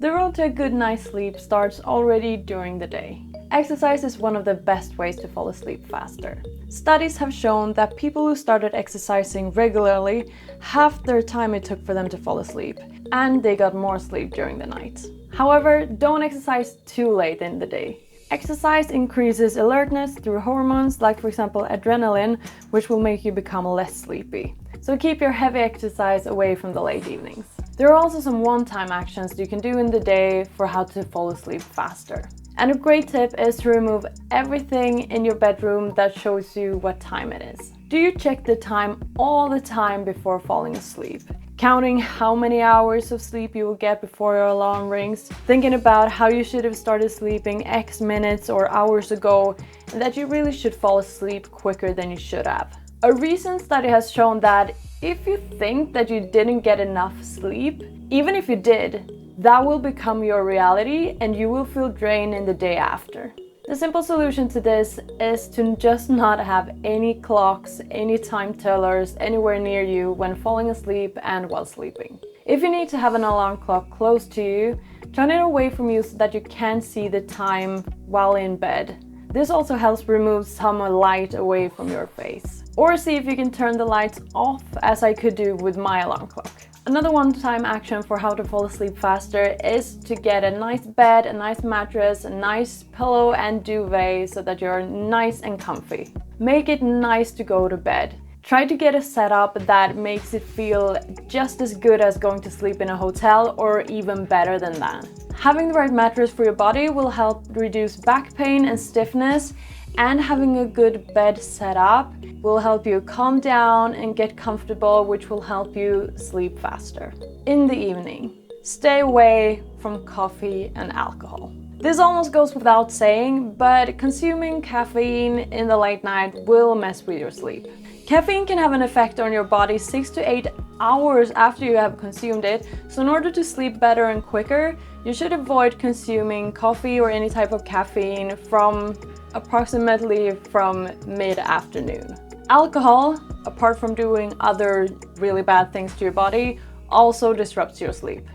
The road to a good night's sleep starts already during the day. Exercise is one of the best ways to fall asleep faster. Studies have shown that people who started exercising regularly halved their time it took for them to fall asleep, and they got more sleep during the night. However, don't exercise too late in the day. Exercise increases alertness through hormones like, for example, adrenaline, which will make you become less sleepy. So keep your heavy exercise away from the late evenings. There are also some one-time actions you can do in the day for how to fall asleep faster. And a great tip is to remove everything in your bedroom that shows you what time it is. Do you check the time all the time before falling asleep? Counting how many hours of sleep you will get before your alarm rings, thinking about how you should have started sleeping X minutes or hours ago, and that you really should fall asleep quicker than you should have. A recent study has shown that if you think that you didn't get enough sleep, even if you did, that will become your reality and you will feel drained in the day after. The simple solution to this is to just not have any clocks, any time tellers anywhere near you when falling asleep and while sleeping. If you need to have an alarm clock close to you, turn it away from you so that you can see the time while in bed. This also helps remove some light away from your face. Or see if you can turn the lights off, as I could do with my alarm clock. Another one-time action for how to fall asleep faster is to get a nice bed, a nice mattress, a nice pillow and duvet so that you're nice and comfy. Make it nice to go to bed. Try to get a setup that makes it feel just as good as going to sleep in a hotel or even better than that. Having the right mattress for your body will help reduce back pain and stiffness, and having a good bed setup will help you calm down and get comfortable, which will help you sleep faster. In the evening, stay away from coffee and alcohol. This almost goes without saying, but consuming caffeine in the late night will mess with your sleep. Caffeine can have an effect on your body 6 to 8 hours after you have consumed it, so in order to sleep better and quicker, you should avoid consuming coffee or any type of caffeine from approximately from mid-afternoon. Alcohol, apart from doing other really bad things to your body, also disrupts your sleep.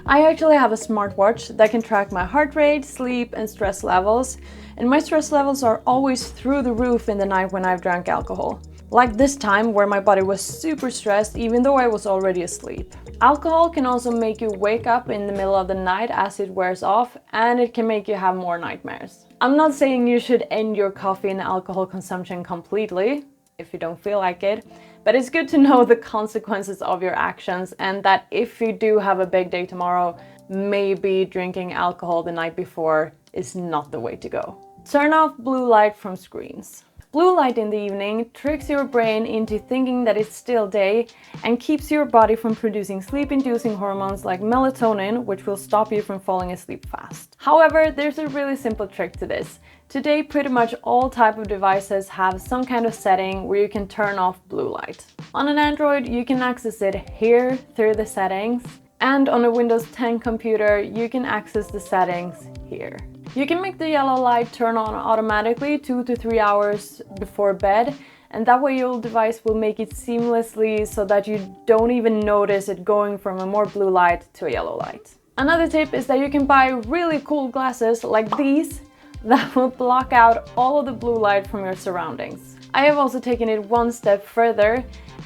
I actually have a smartwatch that can track my heart rate, sleep, and stress levels, and my stress levels are always through the roof in the night when I've drank alcohol. Like this time where my body was super stressed even though I was already asleep. Alcohol can also make you wake up in the middle of the night as it wears off, and it can make you have more nightmares. I'm not saying you should end your coffee and alcohol consumption completely if you don't feel like it, but it's good to know the consequences of your actions, and that if you do have a big day tomorrow, maybe drinking alcohol the night before is not the way to go. Turn off blue light from screens. Blue light in the evening tricks your brain into thinking that it's still day and keeps your body from producing sleep-inducing hormones like melatonin, which will stop you from falling asleep fast. However, there's a really simple trick to this. Today, pretty much all type of devices have some kind of setting where you can turn off blue light. On an Android, you can access it here through the settings, and on a Windows 10 computer, you can access the settings here. You can make the yellow light turn on automatically 2 to 3 hours before bed, and that way your device will make it seamlessly so that you don't even notice it going from a more blue light to a yellow light. Another tip is that you can buy really cool glasses like these that will block out all of the blue light from your surroundings. I have also taken it one step further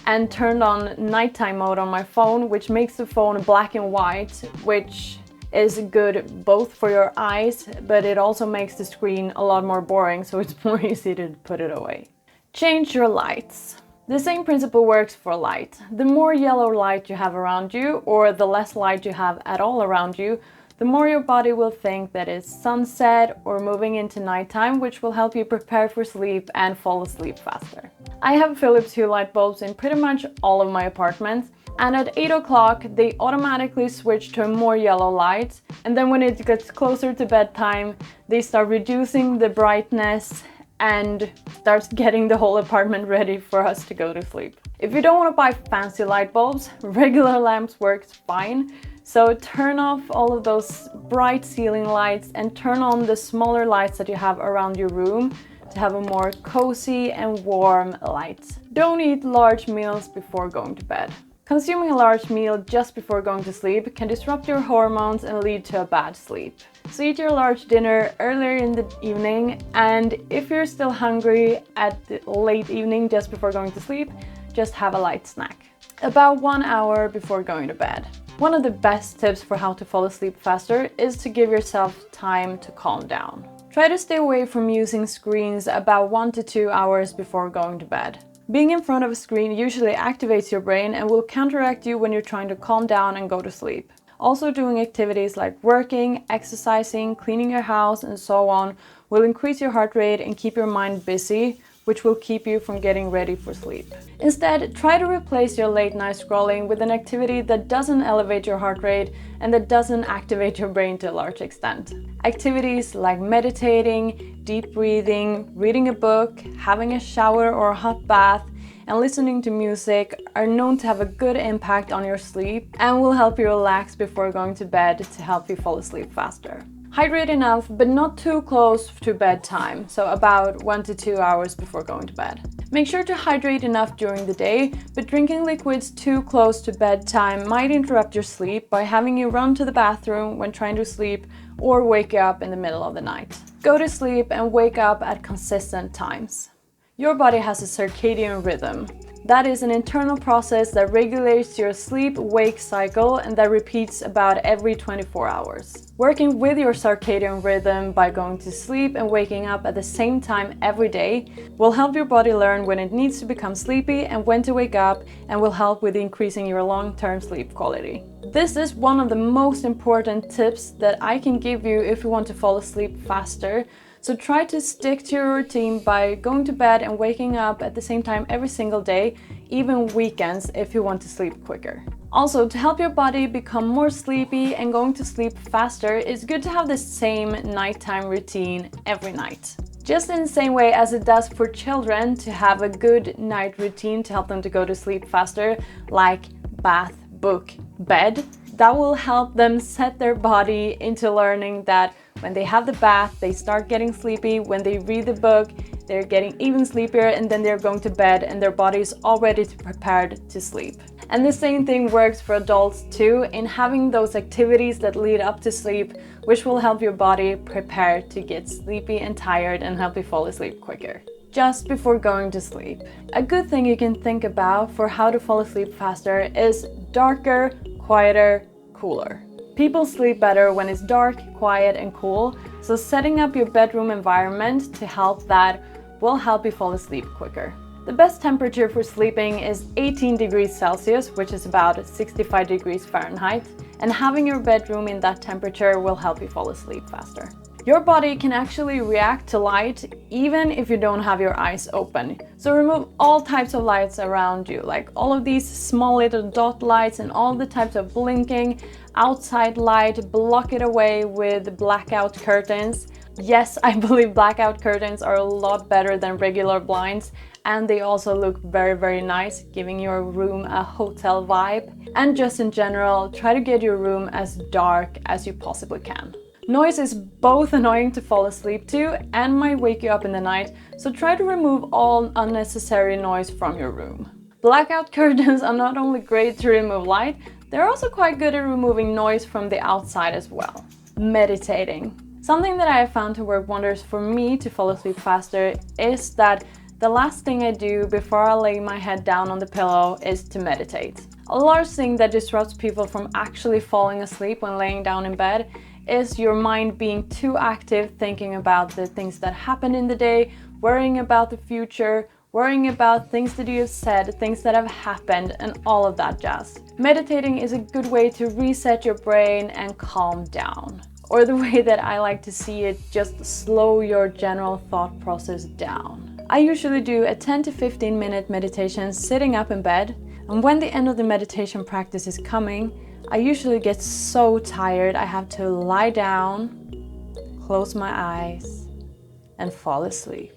and turned on nighttime mode on my phone, which makes the phone black and white, which is good both for your eyes, but it also makes the screen a lot more boring, so it's more easy to put it away. Change your lights. The same principle works for light. The more yellow light you have around you, or the less light you have at all around you, the more your body will think that it's sunset or moving into nighttime, which will help you prepare for sleep and fall asleep faster. I have Philips Hue light bulbs in pretty much all of my apartments, and at 8 o'clock they automatically switch to a more yellow light, and then when it gets closer to bedtime they start reducing the brightness and starts getting the whole apartment ready for us to go to sleep. If you don't want to buy fancy light bulbs, regular lamps works fine. So turn off all of those bright ceiling lights and turn on the smaller lights that you have around your room to have a more cozy and warm light. Don't eat large meals before going to bed. Consuming a large meal just before going to sleep can disrupt your hormones and lead to a bad sleep. So eat your large dinner earlier in the evening, and if you're still hungry at the late evening just before going to sleep, just have a light snack. About 1 hour before going to bed. One of the best tips for how to fall asleep faster is to give yourself time to calm down. Try to stay away from using screens about 1 to 2 hours before going to bed. Being in front of a screen usually activates your brain and will counteract you when you're trying to calm down and go to sleep. Also, doing activities like working, exercising, cleaning your house, and so on will increase your heart rate and keep your mind busy, which will keep you from getting ready for sleep. Instead, try to replace your late night scrolling with an activity that doesn't elevate your heart rate and that doesn't activate your brain to a large extent. Activities like meditating, deep breathing, reading a book, having a shower or a hot bath, and listening to music are known to have a good impact on your sleep and will help you relax before going to bed to help you fall asleep faster. Hydrate enough, but not too close to bedtime, so about 1 to 2 hours before going to bed. Make sure to hydrate enough during the day, but drinking liquids too close to bedtime might interrupt your sleep by having you run to the bathroom when trying to sleep or wake up in the middle of the night. Go to sleep and wake up at consistent times. Your body has a circadian rhythm. That is an internal process that regulates your sleep-wake cycle and that repeats about every 24 hours. Working with your circadian rhythm by going to sleep and waking up at the same time every day will help your body learn when it needs to become sleepy and when to wake up, and will help with increasing your long-term sleep quality. This is one of the most important tips that I can give you if you want to fall asleep faster. So try to stick to your routine by going to bed and waking up at the same time every single day, even weekends if you want to sleep quicker. Also, to help your body become more sleepy and going to sleep faster, it's good to have the same nighttime routine every night. Just in the same way as it does for children to have a good night routine to help them to go to sleep faster, like bath, book, bed, that will help them set their body into learning that when they have the bath, they start getting sleepy. When they read the book, they're getting even sleepier, and then they're going to bed and their body is already prepared to sleep. And the same thing works for adults too, in having those activities that lead up to sleep, which will help your body prepare to get sleepy and tired and help you fall asleep quicker. Just before going to sleep. A good thing you can think about for how to fall asleep faster is darker, quieter, cooler. People sleep better when it's dark, quiet, and cool, so setting up your bedroom environment to help that will help you fall asleep quicker. The best temperature for sleeping is 18 degrees Celsius, which is about 65 degrees Fahrenheit, and having your bedroom in that temperature will help you fall asleep faster. Your body can actually react to light even if you don't have your eyes open. So remove all types of lights around you, like all of these small little dot lights and all the types of blinking outside light. Block it away with blackout curtains. Yes, I believe blackout curtains are a lot better than regular blinds, and they also look very, very nice, giving your room a hotel vibe. And just in general, try to get your room as dark as you possibly can. Noise is both annoying to fall asleep to and might wake you up in the night, so try to remove all unnecessary noise from your room. Blackout curtains are not only great to remove light, they're also quite good at removing noise from the outside as well. Meditating. Something that I have found to work wonders for me to fall asleep faster is that the last thing I do before I lay my head down on the pillow is to meditate. A large thing that disrupts people from actually falling asleep when laying down in bed is your mind being too active, thinking about the things that happened in the day, worrying about the future, worrying about things that you have said, things that have happened, and all of that jazz. Meditating is a good way to reset your brain and calm down. Or the way that I like to see it, just slow your general thought process down. I usually do a 10 to 15 minute meditation sitting up in bed, and when the end of the meditation practice is coming, I usually get so tired I have to lie down, close my eyes, and fall asleep.